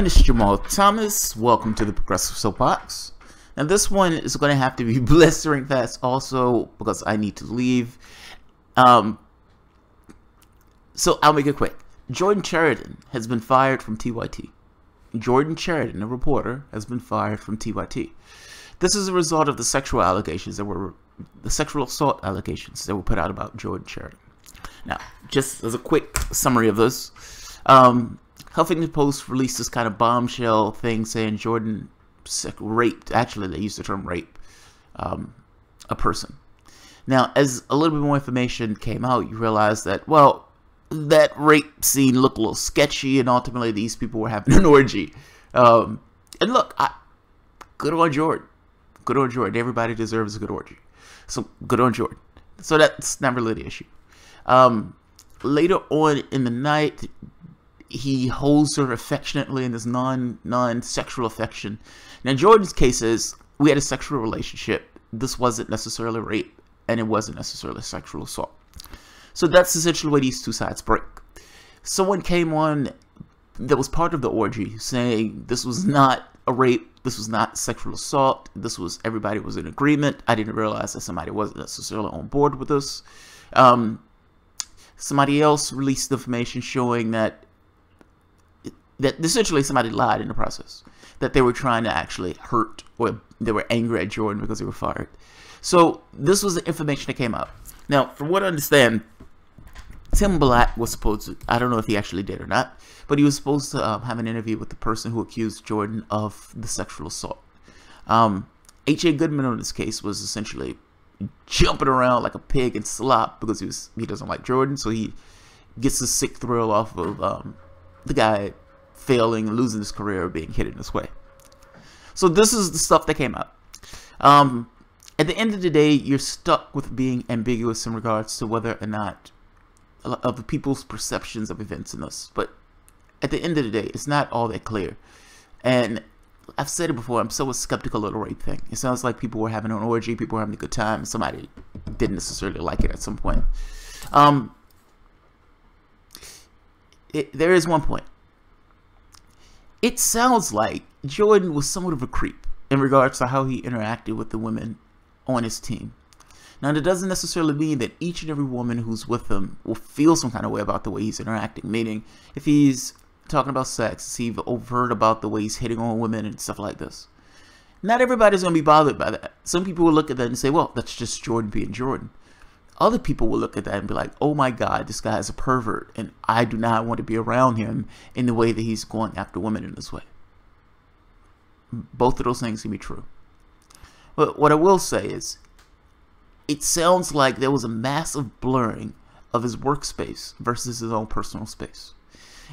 It's Jamal Thomas. Welcome to the Progressive Soapbox. Now this one is going to have to be blistering fast also because I need to leave. So I'll make it quick. Jordan Chariton has been fired from TYT. Jordan Chariton, a reporter, has been fired from TYT. This is a result of the sexual assault allegations that were put out about Jordan Chariton. Now, just as a quick summary of this, Huffington Post released this kind of bombshell thing saying Jordan raped, actually they used the term rape, a person. Now, as a little bit more information came out, you realize that, well, that rape scene looked a little sketchy, and ultimately these people were having an orgy. And look, good on Jordan. Good on Jordan. Everybody deserves a good orgy. So, good on Jordan. So that's not really the issue. Later on in the night, he holds her affectionately in this non-sexual affection. Now, Jordan's case is, we had a sexual relationship. This wasn't necessarily rape, and it wasn't necessarily sexual assault. So that's essentially where these two sides break. Someone came on that was part of the orgy saying this was not a rape, this was not sexual assault, everybody was in agreement. I didn't realize that somebody wasn't necessarily on board with this. Somebody else released information showing that essentially somebody lied in the process, that they were trying to actually hurt, or they were angry at Jordan because they were fired. So this was the information that came out. Now, from what I understand, Tim Black was supposed to, I don't know if he actually did or not, but he was supposed to have an interview with the person who accused Jordan of the sexual assault. H.A. Goodman on this case was essentially jumping around like a pig in slop because he doesn't like Jordan, so he gets a sick thrill off of the guy failing and losing his career, being hit in this way. So this is the stuff that came out. At the end of the day, you're stuck with being ambiguous in regards to whether or not of the people's perceptions of events in this. But at the end of the day, it's not all that clear. And I've said it before, I'm so skeptical of the rape thing. It sounds like people were having an orgy, people were having a good time, and somebody didn't necessarily like it at some point. There is one point. It sounds like Jordan was somewhat of a creep in regards to how he interacted with the women on his team. Now, that doesn't necessarily mean that each and every woman who's with him will feel some kind of way about the way he's interacting. Meaning, if he's talking about sex, is he overt about the way he's hitting on women and stuff like this? Not everybody's going to be bothered by that. Some people will look at that and say, well, that's just Jordan being Jordan. Other people will look at that and be like, oh my God, this guy is a pervert, and I do not want to be around him in the way that he's going after women in this way. Both of those things can be true. But what I will say is, it sounds like there was a massive blurring of his workspace versus his own personal space.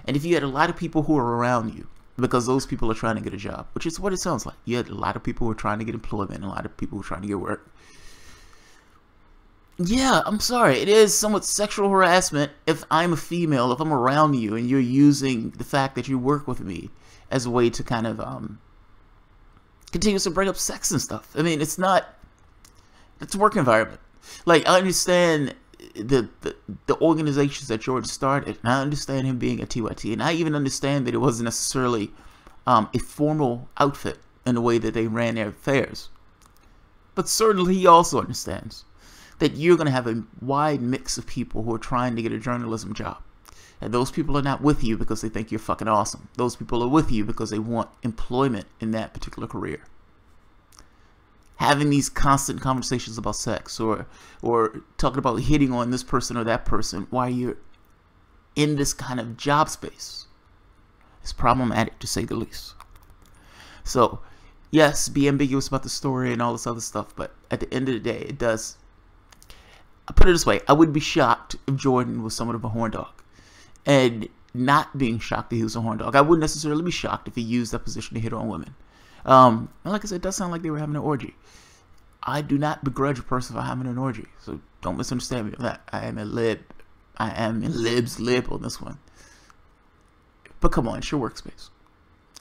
And if you had a lot of people who are around you, because those people are trying to get a job, which is what it sounds like. You had a lot of people who are trying to get employment, a lot of people who are trying to get work. Yeah, I'm sorry, it is somewhat sexual harassment if I'm a female, if I'm around you and you're using the fact that you work with me as a way to kind of continue to bring up sex and stuff. I mean, it's a work environment. Like, I understand the organizations that Jordan started, and I understand him being a TYT, and I even understand that it wasn't necessarily a formal outfit in the way that they ran their affairs. But certainly he also understands that you're going to have a wide mix of people who are trying to get a journalism job. And those people are not with you because they think you're fucking awesome. Those people are with you because they want employment in that particular career. Having these constant conversations about sex or talking about hitting on this person or that person while you're in this kind of job space is problematic, to say the least. So, yes, be ambiguous about the story and all this other stuff, but at the end of the day, it does. I'll put it this way, I wouldn't be shocked if Jordan was somewhat of a horn dog. And not being shocked that he was a horn dog, I wouldn't necessarily be shocked if he used that position to hit on women. And like I said, it does sound like they were having an orgy. I do not begrudge a person for having an orgy, so don't misunderstand me on that. I am a lib. I am in lib's lib on this one. But come on, it's your workspace.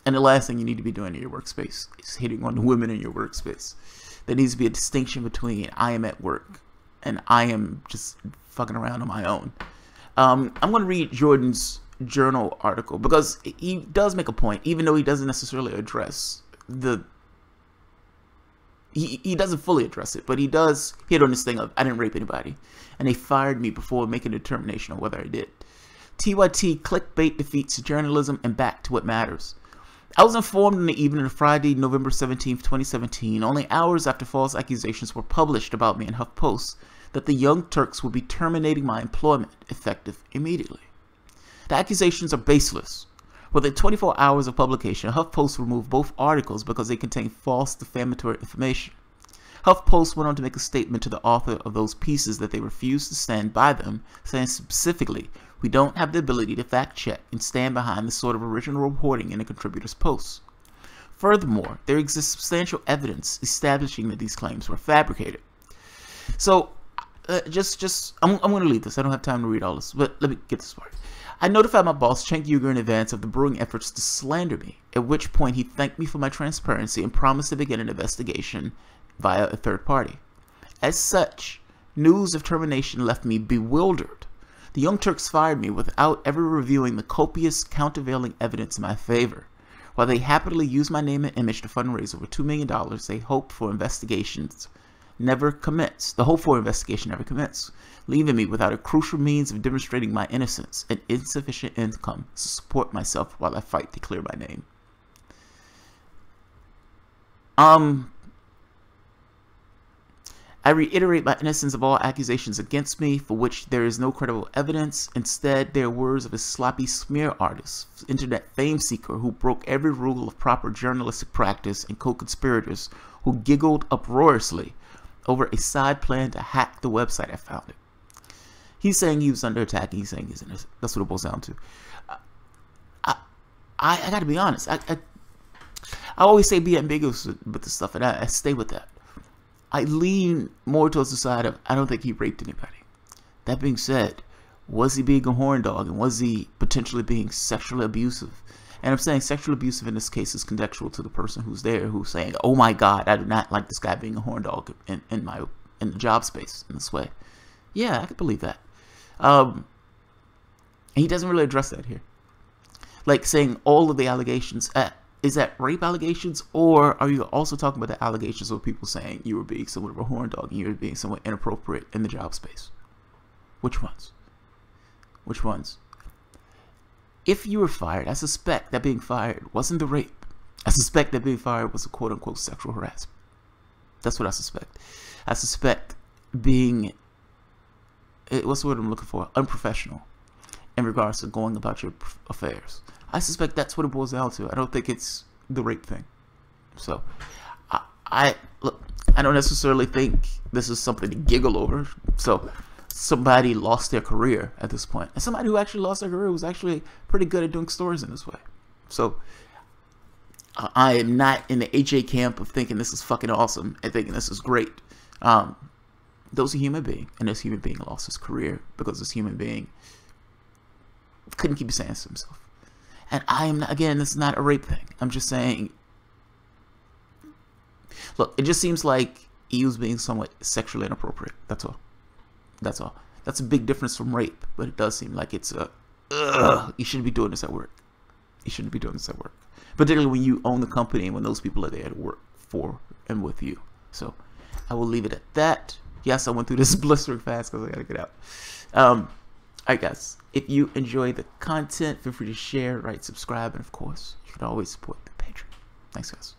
And the last thing you need to be doing in your workspace is hitting on the women in your workspace. There needs to be a distinction between I am at work and I am just fucking around on my own. I'm going to read Jordan's journal article, because he does make a point, even though he doesn't necessarily address the he doesn't fully address it, but he does hit on this thing of, I didn't rape anybody, and they fired me before making a determination on whether I did. TYT, clickbait defeats journalism, and back to what matters. I was informed on the evening of Friday, November 17th, 2017, only hours after false accusations were published about me in HuffPost, that the Young Turks would be terminating my employment, effective immediately. The accusations are baseless. Within 24 hours of publication, HuffPost removed both articles because they contained false defamatory information. HuffPost went on to make a statement to the author of those pieces that they refused to stand by them, saying specifically, "We don't have the ability to fact-check and stand behind the sort of original reporting in a contributor's posts." Furthermore, there exists substantial evidence establishing that these claims were fabricated. So, I'm going to leave this. I don't have time to read all this, but let me get this part. I notified my boss, Cenk Uygur, in advance of the brewing efforts to slander me, at which point he thanked me for my transparency and promised to begin an investigation via a third party. As such, news of termination left me bewildered. The Young Turks fired me without ever reviewing the copious countervailing evidence in my favor. While they happily used my name and image to fundraise over $2 million, they hoped for investigations never commenced. The hope for investigation never commenced, leaving me without a crucial means of demonstrating my innocence and insufficient income to support myself while I fight to clear my name. I reiterate my innocence of all accusations against me, for which there is no credible evidence. Instead, they are words of a sloppy smear artist, internet fame seeker who broke every rule of proper journalistic practice, and co-conspirators who giggled uproariously over a side plan to hack the website I founded. He's saying he was under attack, and he's saying he's innocent. That's what it boils down to. I got to be honest. I always say be ambiguous with this stuff, and I stay with that. I lean more towards the side of, I don't think he raped anybody. That being said, was he being a horn dog, and was he potentially being sexually abusive? And I'm saying sexually abusive in this case is contextual to the person who's there, who's saying, "Oh my God, I do not like this guy being a horn dog in the job space in this way." Yeah, I could believe that. He doesn't really address that here. Like saying all of the allegations, is that rape allegations, or are you also talking about the allegations of people saying you were being somewhat of a horn dog and you were being somewhat inappropriate in the job space? Which ones? Which ones? If you were fired, I suspect that being fired wasn't the rape. I suspect that being fired was a quote-unquote sexual harassment. That's what I suspect. I suspect being, what's the word I'm looking for? Unprofessional in regards to going about your affairs. I suspect that's what it boils down to. I don't think it's the rape thing. So, look, I don't necessarily think this is something to giggle over. So, somebody lost their career at this point. And somebody who actually lost their career was actually pretty good at doing stories in this way. So, I am not in the AJ camp of thinking this is fucking awesome and thinking this is great. Those are human being, and this human being lost his career because this human being couldn't keep his hands to himself. And I am not, again, this is not a rape thing. I'm just saying, look, it just seems like he was being somewhat sexually inappropriate. That's all. That's all. That's a big difference from rape, but it does seem like it's you shouldn't be doing this at work. You shouldn't be doing this at work. Particularly when you own the company and when those people are there to work for and with you. So, I will leave it at that. Yes, I went through this blistering fast because I gotta get out. Alright guys, if you enjoy the content, feel free to share, rate, subscribe, and of course, you can always support the Patreon. Thanks guys.